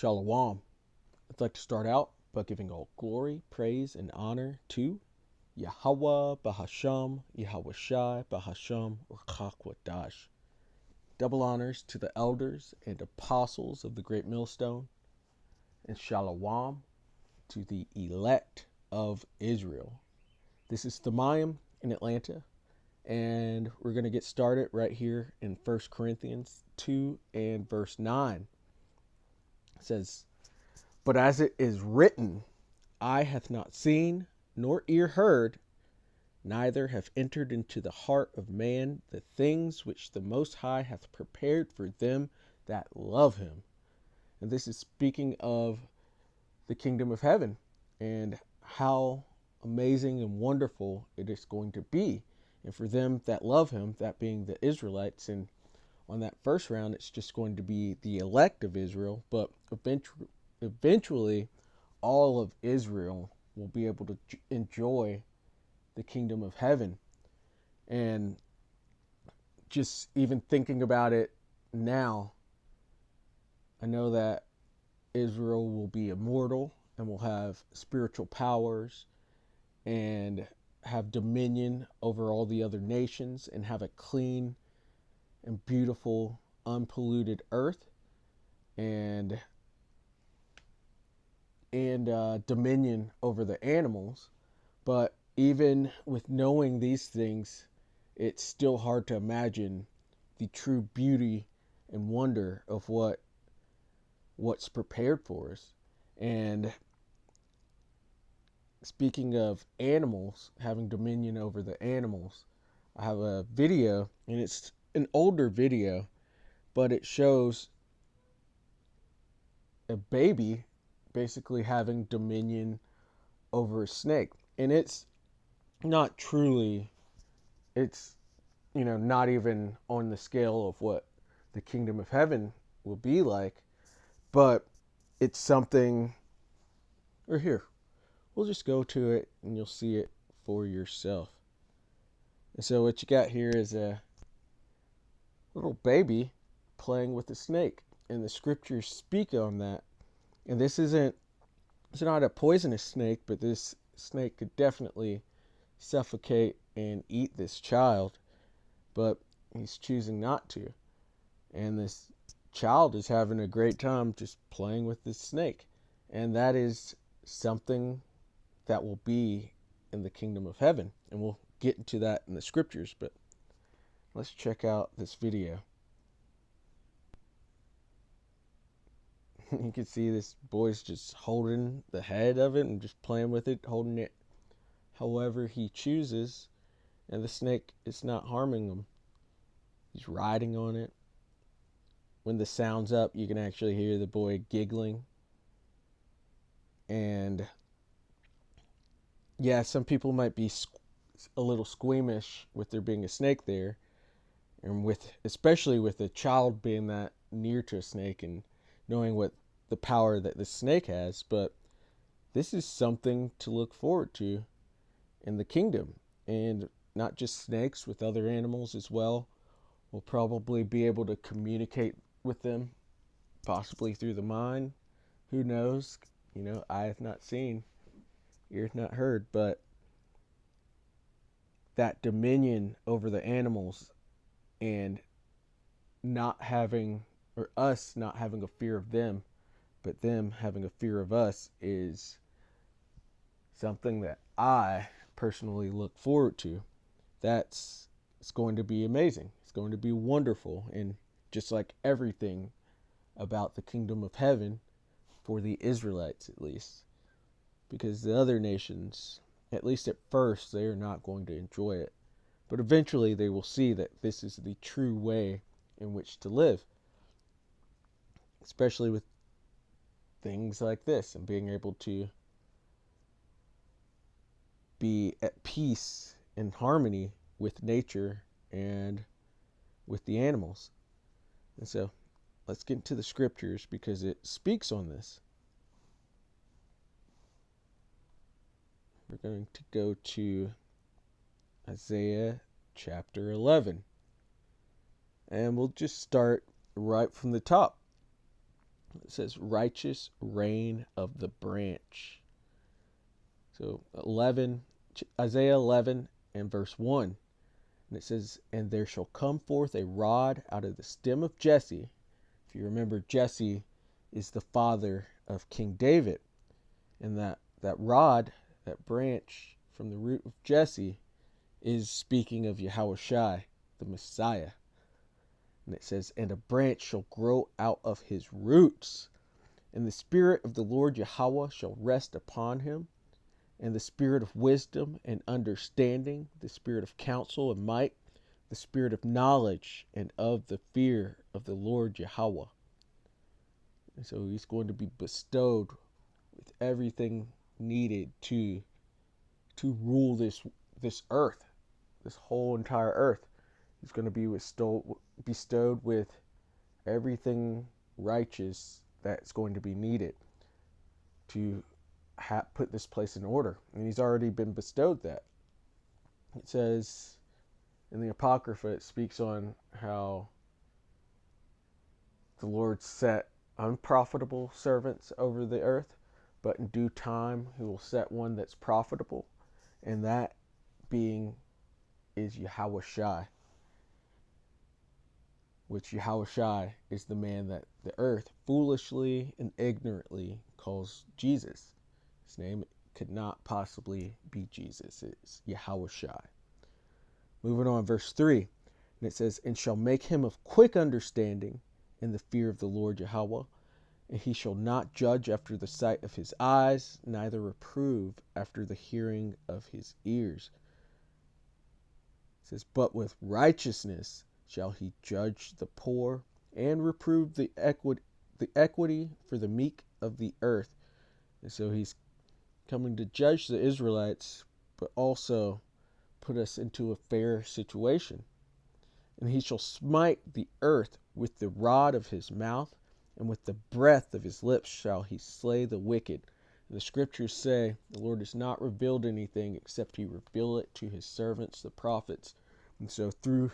Shalom. I'd like to start out by giving all glory, praise, and honor to Yahweh Bahasham, Yahweh Shai Bahasham, Urchakwadash. Double honors to the elders and apostles of the Great Millstone, and Shalom to the elect of Israel. This is Thamayim in Atlanta, and we're going to get started right here in 1 Corinthians 2 and verse 9. It says, "But as it is written, eye hath not seen, nor ear heard, neither have entered into the heart of man the things which the Most High hath prepared for them that love him." And this is speaking of the kingdom of heaven and how amazing and wonderful it is going to be. And for them that love him, that being the Israelites. And on that first round, it's just going to be the elect of Israel, but eventually all of Israel will be able to enjoy the kingdom of heaven. And just even thinking about it now, I know that Israel will be immortal and will have spiritual powers and have dominion over all the other nations and have a clean and beautiful, unpolluted earth and dominion over the animals. But even with knowing these things, it's still hard to imagine the true beauty and wonder of what's prepared for us. And speaking of animals, having dominion over the animals, I have a video, and it's an older video, but it shows a baby basically having dominion over a snake. And it's not truly, it's, not even on the scale of what the kingdom of heaven will be like, but it's something, or here, we'll just go to it and you'll see it for yourself. And so what you got here is a little baby playing with a snake, and the scriptures speak on that. And it's not a poisonous snake, but this snake could definitely suffocate and eat this child, but he's choosing not to. And this child is having a great time just playing with this snake. And that is something that will be in the kingdom of heaven. And we'll get into that in the scriptures, but let's check out this video. You can see this boy's just holding the head of it and just playing with it, holding it however he chooses. And the snake is not harming him. He's riding on it. When the sound's up, you can actually hear the boy giggling. And yeah, some people might be a little squeamish with there being a snake there, and especially with a child being that near to a snake and knowing what the power that the snake has. But this is something to look forward to in the kingdom, and not just snakes, with other animals as well. We'll probably be able to communicate with them, possibly through the mind. Who knows? Eye hath not seen, ear hath not heard, but that dominion over the animals and us not having a fear of them, but them having a fear of us, is something that I personally look forward to. It's going to be amazing. It's going to be wonderful. And just like everything about the kingdom of heaven, for the Israelites at least, because the other nations, at least at first, they are not going to enjoy it. But eventually they will see that this is the true way in which to live, especially with things like this and being able to be at peace and harmony with nature and with the animals. And so let's get into the scriptures, because it speaks on this. We're going to go to Isaiah chapter 11. And we'll just start right from the top. It says, righteous reign of the branch. So Isaiah 11 and verse 1. And it says, and there shall come forth a rod out of the stem of Jesse. If you remember, Jesse is the father of King David. And that rod, that branch from the root of Jesse, is speaking of Yahushua, the Messiah. And it says, and a branch shall grow out of his roots. And the Spirit of the Lord Yahweh shall rest upon him, and the Spirit of wisdom and understanding, the Spirit of counsel and might, the Spirit of knowledge and of the fear of the Lord Yahweh. And so he's going to be bestowed with everything needed to rule this earth, this whole entire earth. He's going to be bestowed with everything righteous that's going to be needed to put this place in order. And he's already been bestowed that. It says in the Apocrypha, it speaks on how the Lord set unprofitable servants over the earth, but in due time he will set one that's profitable, and that being is Yahushua, which Yahushua is the man that the earth foolishly and ignorantly calls Jesus. His name could not possibly be Jesus. It's Yahushua. Moving on, verse 3, and it says, and shall make him of quick understanding in the fear of the Lord Yahweh, and he shall not judge after the sight of his eyes, neither reprove after the hearing of his ears. It says, but with righteousness shall he judge the poor, and reprove the equity for the meek of the earth. And so he's coming to judge the Israelites, but also put us into a fair situation. And he shall smite the earth with the rod of his mouth, and with the breath of his lips shall he slay the wicked. And the scriptures say the Lord has not revealed anything except he reveal it to his servants, the prophets. And so through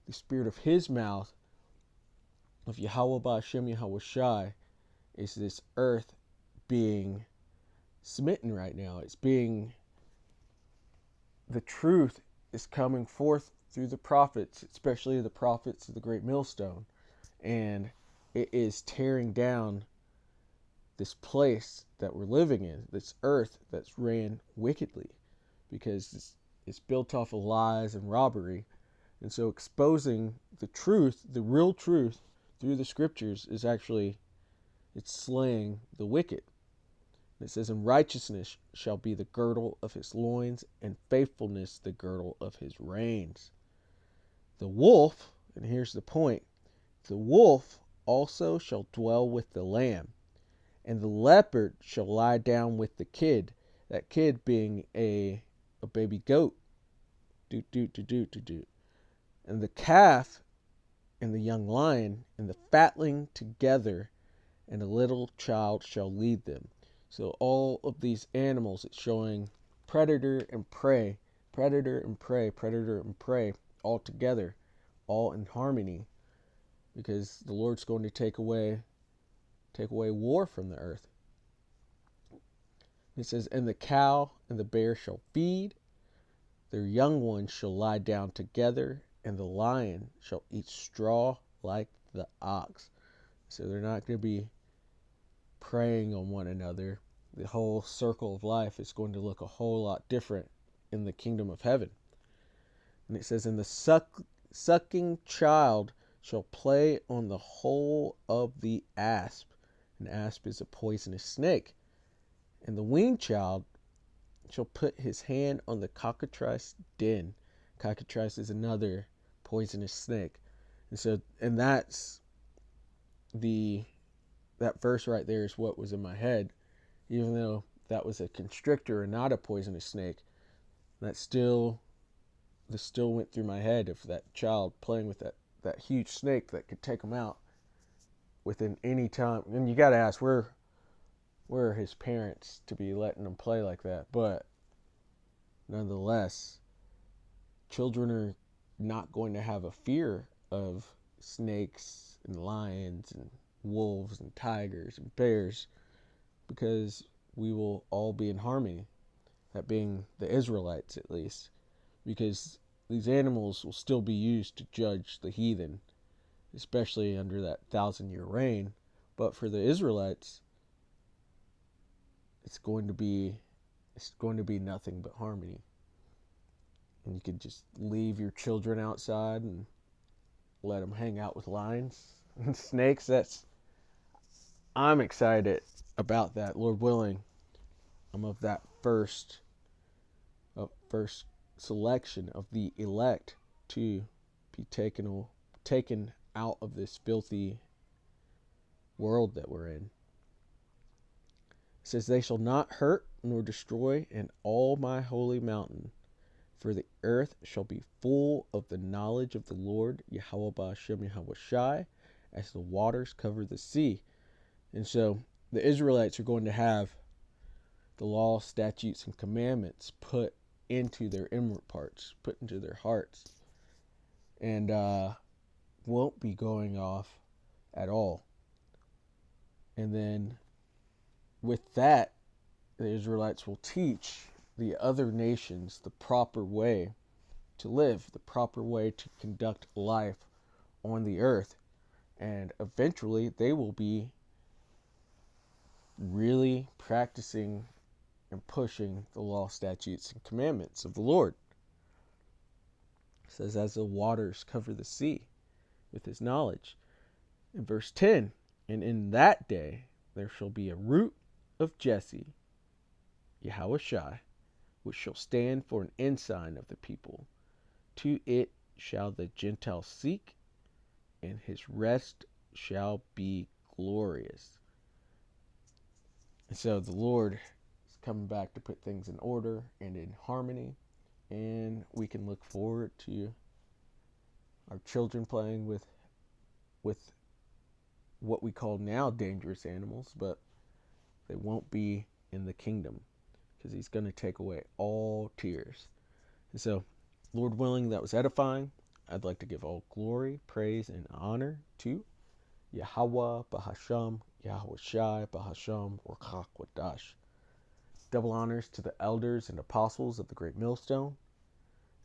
the spirit of his mouth, of Yahweh Ba'ashem Yahushai, is this earth being smitten right now. It's being, the truth is coming forth through the prophets, especially the prophets of the great millstone, and it is tearing down this place that we're living in, this earth that's ran wickedly, because it's built off of lies and robbery. And so exposing the truth, the real truth, through the scriptures is actually, it's slaying the wicked. It says, and righteousness shall be the girdle of his loins, and faithfulness the girdle of his reins. The wolf, and here's the point, the wolf also shall dwell with the lamb, and the leopard shall lie down with the kid, that kid being a baby goat. And the calf and the young lion and the fatling together, and a little child shall lead them. So all of these animals, it's showing predator and prey, predator and prey, predator and prey, all together, all in harmony, because the Lord's going to take away war from the earth. It says, and the cow and the bear shall feed, their young ones shall lie down together, and the lion shall eat straw like the ox. So they're not going to be preying on one another. The whole circle of life is going to look a whole lot different in the kingdom of heaven. And it says, and the sucking child shall play on the hole of the asp. An asp is a poisonous snake. And the weaned child shall put his hand on the cockatrice den. Cockatrice is another poisonous snake. And that's that verse right there is what was in my head. Even though that was a constrictor and not a poisonous snake, this still went through my head of that child playing with that huge snake that could take him out within any time. And you got to ask, where are his parents to be letting them play like that? But nonetheless, children are not going to have a fear of snakes and lions and wolves and tigers and bears, because we will all be in harmony, that being the Israelites at least, because these animals will still be used to judge the heathen, especially under that 1,000-year reign. But for the Israelites, it's going to be nothing but harmony. And you could just leave your children outside and let them hang out with lions and snakes. I'm excited about that, Lord willing. I'm of that first selection of the elect to be taken out of this filthy world that we're in. It says, "They shall not hurt nor destroy in all my holy mountain, for the earth shall be full of the knowledge of the Lord, Yahweh Ba'ashem Yahweh Shai, as the waters cover the sea." And so the Israelites are going to have the law, statutes, and commandments put into their inward parts, put into their hearts, and won't be going off at all. And then with that, the Israelites will teach the other nations the proper way to live, the proper way to conduct life on the earth. And eventually they will be really practicing and pushing the law, statutes, and commandments of the Lord. It says, as the waters cover the sea with his knowledge. In verse 10, "And in that day there shall be a root of Jesse, Yahweh Shai, which shall stand for an ensign of the people. To it shall the Gentiles seek, and his rest shall be glorious." And so the Lord is coming back to put things in order and in harmony, and we can look forward to our children playing with what we call now dangerous animals, but they won't be in the kingdom, because he's going to take away all tears. And so, Lord willing, that was edifying. I'd like to give all glory, praise, and honor to Yahweh Ba'ashem Yahweh Shai Ba'ashem Ruach HaKodesh. Double honors to the elders and apostles of the Great Millstone,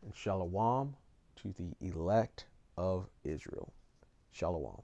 and shalom to the elect of Israel. Shalom.